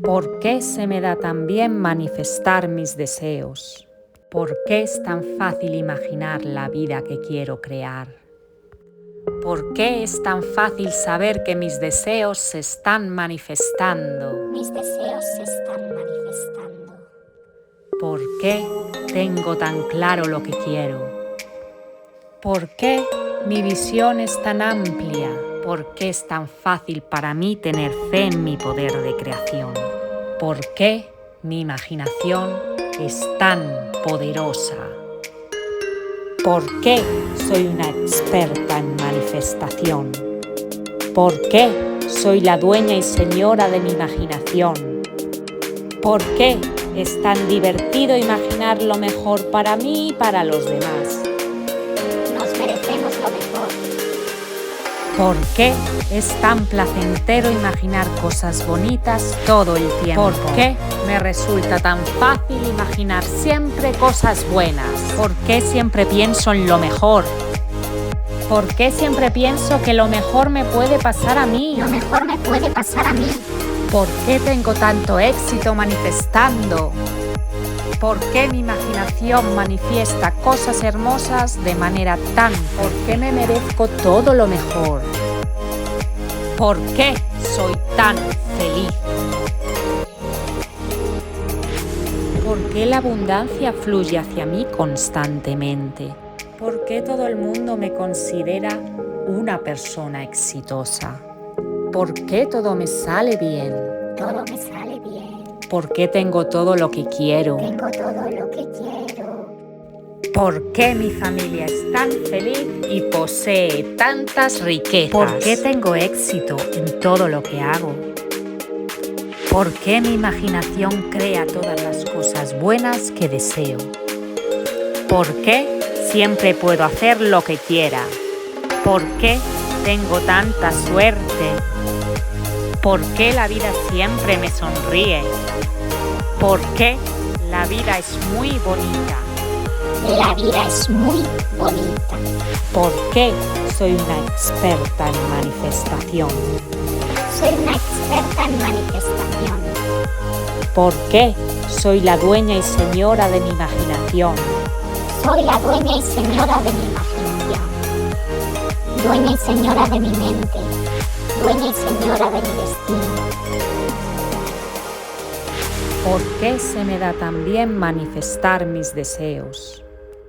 ¿Por qué se me da tan bien manifestar mis deseos? ¿Por qué es tan fácil imaginar la vida que quiero crear? ¿Por qué es tan fácil saber que mis deseos se están manifestando? Mis deseos se están manifestando. ¿Por qué tengo tan claro lo que quiero? ¿Por qué mi visión es tan amplia? ¿Por qué es tan fácil para mí tener fe en mi poder de creación? ¿Por qué mi imaginación es tan poderosa? ¿Por qué soy una experta en manifestación? ¿Por qué soy la dueña y señora de mi imaginación? ¿Por qué es tan divertido imaginar lo mejor para mí y para los demás? Nos merecemos lo mejor. ¿Por qué es tan placentero imaginar cosas bonitas todo el tiempo? ¿Por qué me resulta tan fácil imaginar siempre cosas buenas? ¿Por qué siempre pienso en lo mejor? ¿Por qué siempre pienso que lo mejor me puede pasar a mí? Lo mejor me puede pasar a mí. ¿Por qué tengo tanto éxito manifestando? ¿Por qué mi imaginación manifiesta cosas hermosas de manera tan? ¿Por qué me merezco todo lo mejor? ¿Por qué soy tan feliz? ¿Por qué la abundancia fluye hacia mí constantemente? ¿Por qué todo el mundo me considera una persona exitosa? ¿Por qué todo me sale bien? Todo me sale bien. ¿Por qué tengo todo lo que quiero? Tengo todo lo que quiero. ¿Por qué mi familia es tan feliz y posee tantas riquezas? ¿Por qué tengo éxito en todo lo que hago? ¿Por qué mi imaginación crea todas las cosas buenas que deseo? ¿Por qué siempre puedo hacer lo que quiera? ¿Por qué tengo tanta suerte? ¿Por qué la vida siempre me sonríe? ¿Por qué la vida es muy bonita? La vida es muy bonita. ¿Por qué soy una experta en manifestación? Soy una experta en manifestación. ¿Por qué soy la dueña y señora de mi imaginación? Soy la dueña y señora de mi imaginación. Dueña y señora de mi mente. Dueña y señora de mi destino. ¿Por qué se me da tan bien manifestar mis deseos?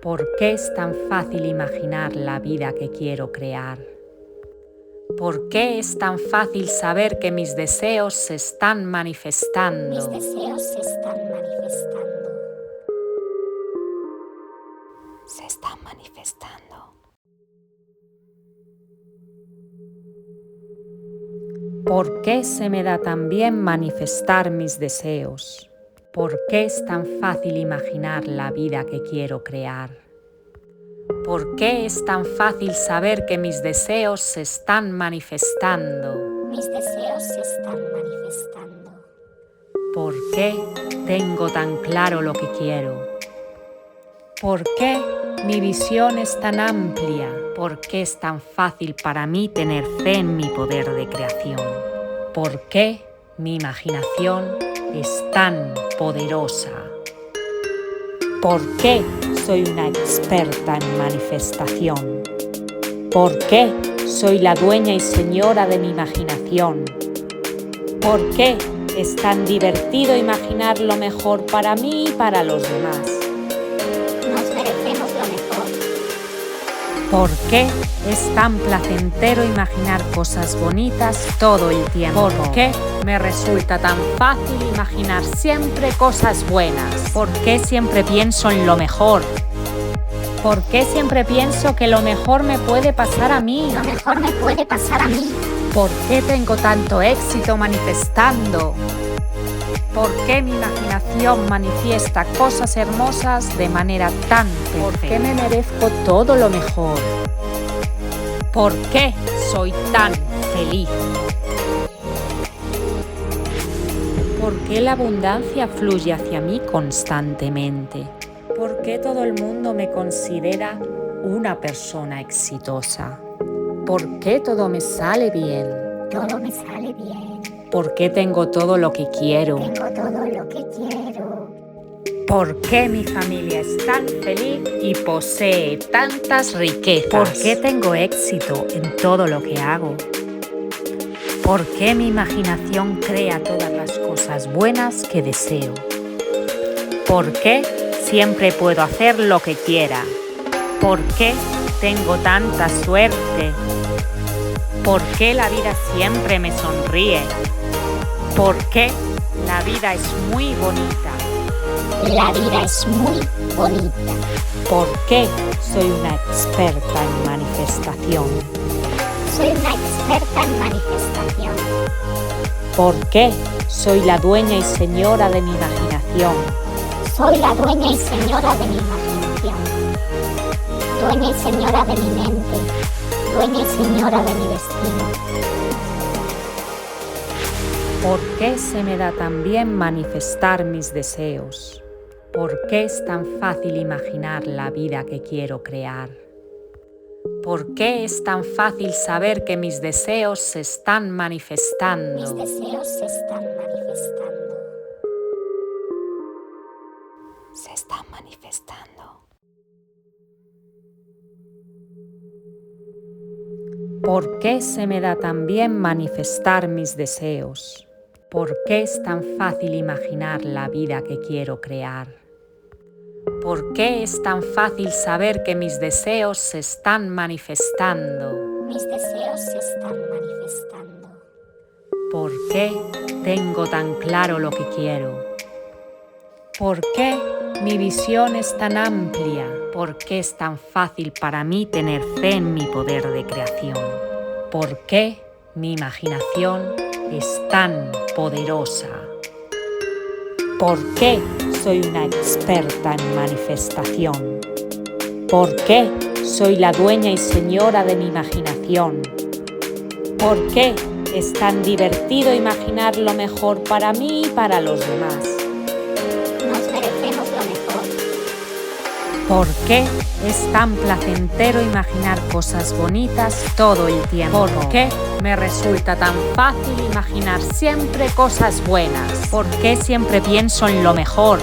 ¿Por qué es tan fácil imaginar la vida que quiero crear? ¿Por qué es tan fácil saber que mis deseos se están manifestando? Mis deseos se están manifestando. Se están manifestando. ¿Por qué se me da tan bien manifestar mis deseos? ¿Por qué es tan fácil imaginar la vida que quiero crear? ¿Por qué es tan fácil saber que mis deseos se están manifestando? Mis deseos se están manifestando. ¿Por qué tengo tan claro lo que quiero? ¿Por qué mi visión es tan amplia? ¿Por qué es tan fácil para mí tener fe en mi poder de creación? ¿Por qué mi imaginación es tan poderosa? ¿Por qué soy una experta en manifestación? ¿Por qué soy la dueña y señora de mi imaginación? ¿Por qué es tan divertido imaginar lo mejor para mí y para los demás? Nos merecemos lo mejor. ¿Por qué es tan placentero imaginar cosas bonitas todo el tiempo? ¿Por qué me resulta tan fácil imaginar siempre cosas buenas? ¿Por qué siempre pienso en lo mejor? ¿Por qué siempre pienso que lo mejor me puede pasar a mí? Lo mejor me puede pasar a mí. ¿Por qué tengo tanto éxito manifestando? ¿Por qué mi imaginación manifiesta cosas hermosas de manera tan perfecta? ¿Por qué me merezco todo lo mejor? ¿Por qué soy tan feliz? ¿Por qué la abundancia fluye hacia mí constantemente? ¿Por qué todo el mundo me considera una persona exitosa? ¿Por qué todo me sale bien? Todo me sale bien. ¿Por qué tengo todo lo que quiero? Tengo todo lo que quiero. ¿Por qué mi familia es tan feliz y posee tantas riquezas? ¿Por qué tengo éxito en todo lo que hago? ¿Por qué mi imaginación crea todas las cosas buenas que deseo? ¿Por qué siempre puedo hacer lo que quiera? ¿Por qué tengo tanta suerte? ¿Por qué la vida siempre me sonríe? ¿Por qué la vida es muy bonita? La vida es muy bonita. ¿Por qué soy una experta en manifestación? Soy una experta en manifestación. ¿Por qué soy la dueña y señora de mi imaginación? Soy la dueña y señora de mi imaginación. Dueña y señora de mi mente. Dueña y señora de mi destino. ¿Por qué se me da tan bien manifestar mis deseos? ¿Por qué es tan fácil imaginar la vida que quiero crear? ¿Por qué es tan fácil saber que mis deseos se están manifestando? Mis deseos se están manifestando. Se están manifestando. ¿Por qué se me da tan bien manifestar mis deseos? ¿Por qué es tan fácil imaginar la vida que quiero crear? ¿Por qué es tan fácil saber que mis deseos se están manifestando? Mis deseos se están manifestando. ¿Por qué tengo tan claro lo que quiero? ¿Por qué mi visión es tan amplia? ¿Por qué es tan fácil para mí tener fe en mi poder de creación? ¿Por qué mi imaginación es tan poderosa? ¿Por qué soy una experta en manifestación? ¿Por qué soy la dueña y señora de mi imaginación? ¿Por qué es tan divertido imaginar lo mejor para mí y para los demás? Nos merecemos lo mejor. ¿Por qué es tan placentero imaginar cosas bonitas todo el tiempo? ¿Por qué me resulta tan fácil imaginar siempre cosas buenas? ¿Por qué siempre pienso en lo mejor?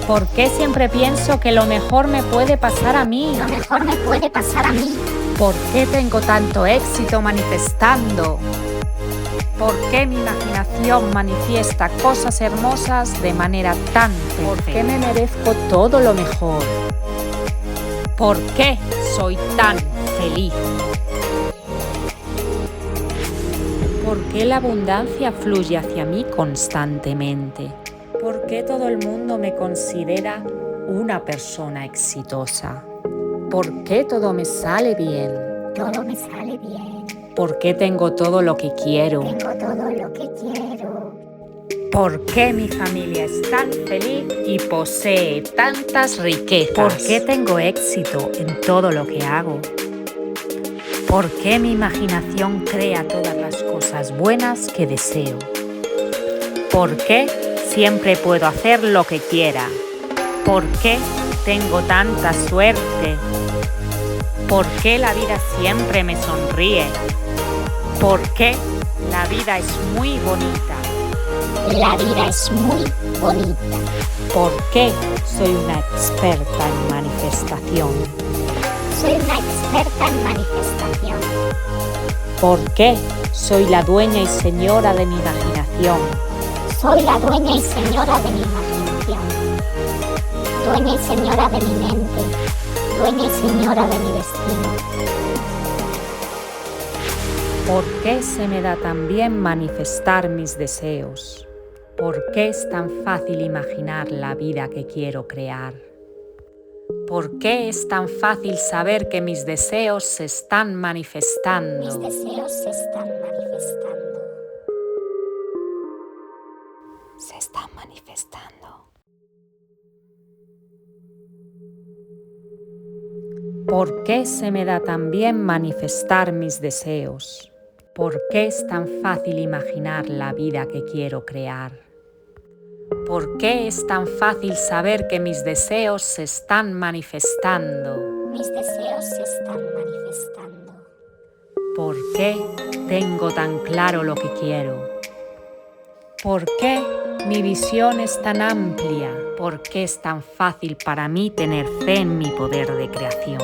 ¿Por qué siempre pienso que lo mejor me puede pasar a mí? Lo mejor me puede pasar a mí. ¿Por qué tengo tanto éxito manifestando? ¿Por qué mi imaginación manifiesta cosas hermosas de manera tan perfecta? ¿Por qué me merezco todo lo mejor? ¿Por qué soy tan feliz? ¿Por qué la abundancia fluye hacia mí constantemente? ¿Por qué todo el mundo me considera una persona exitosa? ¿Por qué todo me sale bien? Todo me sale bien. ¿Por qué tengo todo lo que quiero? Tengo todo lo que quiero. ¿Por qué mi familia es tan feliz y posee tantas riquezas? ¿Por qué tengo éxito en todo lo que hago? ¿Por qué mi imaginación crea todas las cosas buenas que deseo? ¿Por qué siempre puedo hacer lo que quiera? ¿Por qué tengo tanta suerte? ¿Por qué la vida siempre me sonríe? ¿Por qué la vida es muy bonita? La vida es muy bonita. ¿Por qué soy una experta en manifestación? Soy una experta en manifestación. ¿Por qué soy la dueña y señora de mi imaginación? Soy la dueña y señora de mi imaginación. Dueña y señora de mi mente. Dueña y señora de mi destino. ¿Por qué se me da tan bien manifestar mis deseos? ¿Por qué es tan fácil imaginar la vida que quiero crear? ¿Por qué es tan fácil saber que mis deseos se están manifestando? Mis deseos se están manifestando. Se están manifestando. ¿Por qué se me da tan bien manifestar mis deseos? ¿Por qué es tan fácil imaginar la vida que quiero crear? ¿Por qué es tan fácil saber que mis deseos se están manifestando? Mis deseos se están manifestando. ¿Por qué tengo tan claro lo que quiero? ¿Por qué mi visión es tan amplia? ¿Por qué es tan fácil para mí tener fe en mi poder de creación?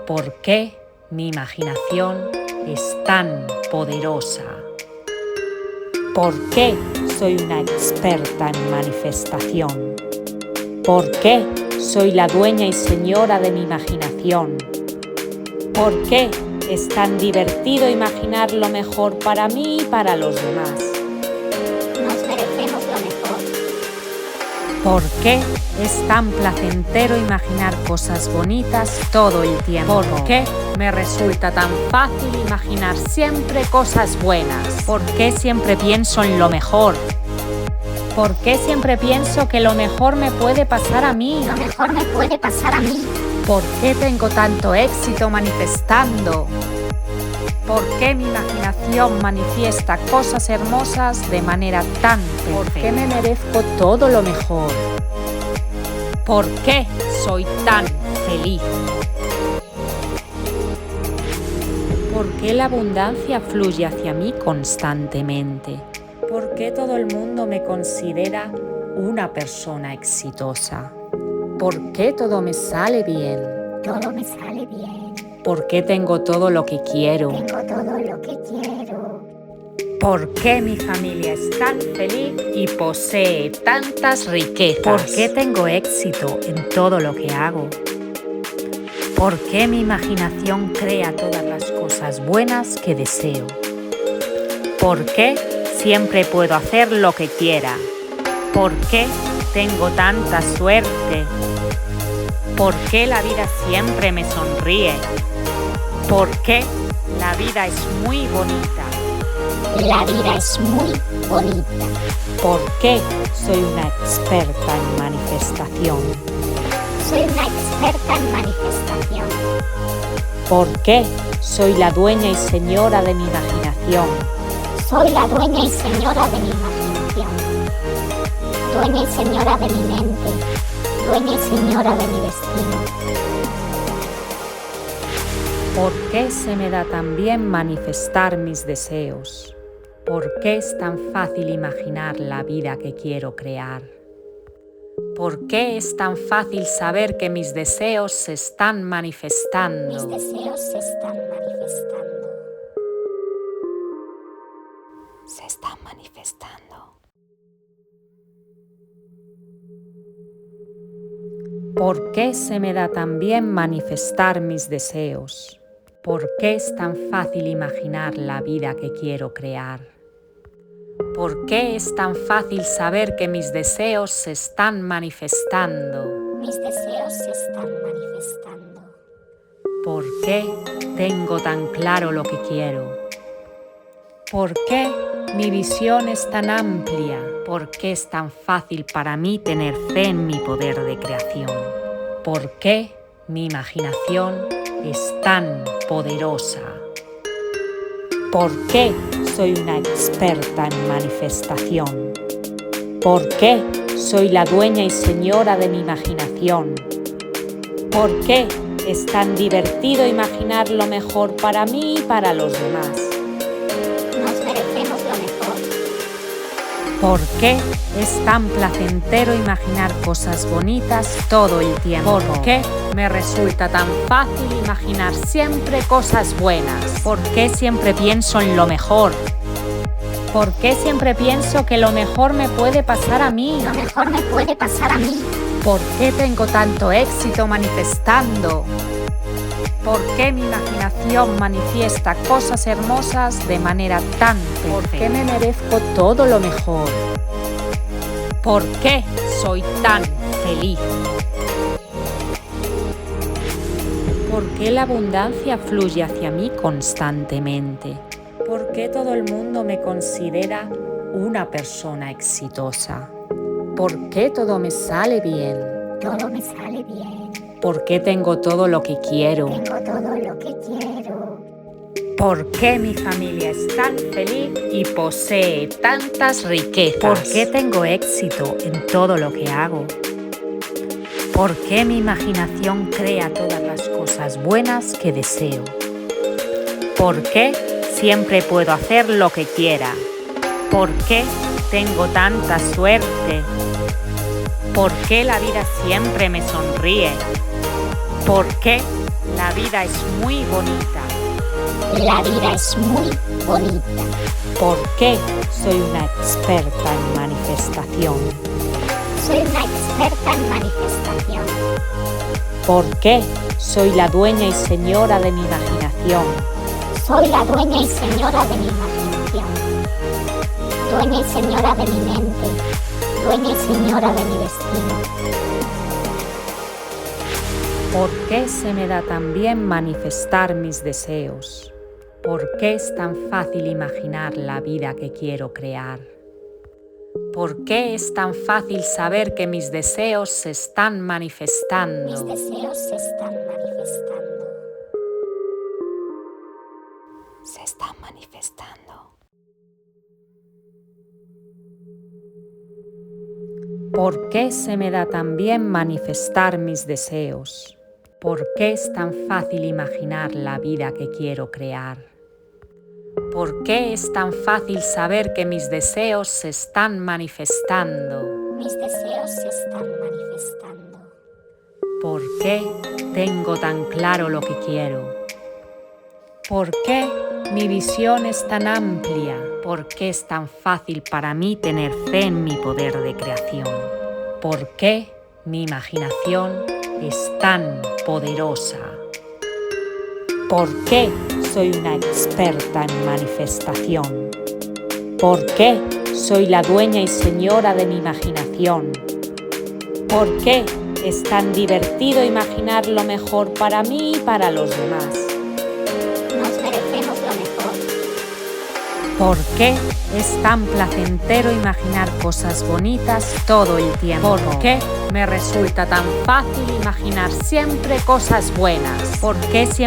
¿Por qué mi imaginación es tan poderosa? ¿Por qué soy una experta en manifestación? ¿Por qué soy la dueña y señora de mi imaginación? ¿Por qué es tan divertido imaginar lo mejor para mí y para los demás? Nos merecemos lo mejor. ¿Por qué es tan placentero imaginar cosas bonitas todo el tiempo? ¿Por qué me resulta tan fácil imaginar siempre cosas buenas? ¿Por qué siempre pienso en lo mejor? ¿Por qué siempre pienso que lo mejor me puede pasar a mí? Lo mejor me puede pasar a mí. ¿Por qué tengo tanto éxito manifestando? ¿Por qué mi imaginación manifiesta cosas hermosas de manera tan perfecta? ¿Por qué me merezco todo lo mejor? ¿Por qué soy tan feliz? ¿Por qué la abundancia fluye hacia mí constantemente? ¿Por qué todo el mundo me considera una persona exitosa? ¿Por qué todo me sale bien? Todo me sale bien. ¿Por qué tengo todo lo que quiero? Tengo todo lo que quiero. ¿Por qué mi familia es tan feliz y posee tantas riquezas? ¿Por qué tengo éxito en todo lo que hago? ¿Por qué mi imaginación crea todas las cosas buenas que deseo? ¿Por qué siempre puedo hacer lo que quiera? ¿Por qué tengo tanta suerte? ¿Por qué la vida siempre me sonríe? ¿Por qué la vida es muy bonita? La vida es muy bonita. ¿Por qué soy una experta en manifestación? Soy una experta en manifestación. ¿Por qué soy la dueña y señora de mi imaginación? Soy la dueña y señora de mi imaginación. Dueña y señora de mi mente. Dueña y señora de mi destino. ¿Por qué se me da tan bien manifestar mis deseos? ¿Por qué es tan fácil imaginar la vida que quiero crear? ¿Por qué es tan fácil saber que mis deseos se están manifestando? Mis deseos se están manifestando. Se están manifestando. ¿Por qué se me da tan bien manifestar mis deseos? ¿Por qué es tan fácil imaginar la vida que quiero crear? ¿Por qué es tan fácil saber que mis deseos se están manifestando? Mis deseos se están manifestando. ¿Por qué tengo tan claro lo que quiero? ¿Por qué mi visión es tan amplia? ¿Por qué es tan fácil para mí tener fe en mi poder de creación? ¿Por qué mi imaginación es tan poderosa? ¿Por qué soy una experta en manifestación? ¿Por qué soy la dueña y señora de mi imaginación? ¿Por qué es tan divertido imaginar lo mejor para mí y para los demás? Nos merecemos lo mejor. ¿Por qué es tan placentero imaginar cosas bonitas todo el tiempo? ¿Por qué me resulta tan fácil imaginar siempre cosas buenas? ¿Por qué siempre pienso en lo mejor? ¿Por qué siempre pienso que lo mejor me puede pasar a mí? Lo mejor me puede pasar a mí. ¿Por qué tengo tanto éxito manifestando? ¿Por qué mi imaginación manifiesta cosas hermosas de manera tan perfecta? ¿Por qué me merezco todo lo mejor? ¿Por qué soy tan feliz? ¿Por qué la abundancia fluye hacia mí constantemente? ¿Por qué todo el mundo me considera una persona exitosa? ¿Por qué todo me sale bien? Todo me sale bien. ¿Por qué tengo todo lo que quiero? Tengo todo lo que quiero. ¿Por qué mi familia es tan feliz y posee tantas riquezas? ¿Por qué tengo éxito en todo lo que hago? ¿Por qué mi imaginación crea todas las cosas buenas que deseo? ¿Por qué siempre puedo hacer lo que quiera? ¿Por qué tengo tanta suerte? ¿Por qué la vida siempre me sonríe? ¿Por qué la vida es muy bonita? La vida es muy bonita. ¿Por qué soy una experta en manifestación? Soy una experta en manifestación. ¿Por qué soy la dueña y señora de mi imaginación? Soy la dueña y señora de mi imaginación. Dueña y señora de mi mente. Dueña y señora de mi destino. ¿Por qué se me da tan bien manifestar mis deseos? ¿Por qué es tan fácil imaginar la vida que quiero crear? ¿Por qué es tan fácil saber que mis deseos se están manifestando? Mis deseos se están manifestando. Se están manifestando. ¿Por qué se me da tan bien manifestar mis deseos? ¿Por qué es tan fácil imaginar la vida que quiero crear? ¿Por qué es tan fácil saber que mis deseos se están manifestando? Mis deseos se están manifestando. ¿Por qué tengo tan claro lo que quiero? ¿Por qué mi visión es tan amplia? ¿Por qué es tan fácil para mí tener fe en mi poder de creación? ¿Por qué mi imaginación es tan poderosa? ¿Por qué soy una experta en manifestación? ¿Por qué soy la dueña y señora de mi imaginación? ¿Por qué es tan divertido imaginar lo mejor para mí y para los demás? Nos merecemos lo mejor. ¿Por qué es tan placentero imaginar cosas bonitas todo el tiempo? ¿Por qué me resulta tan fácil imaginar siempre cosas buenas? ¿Por qué siempre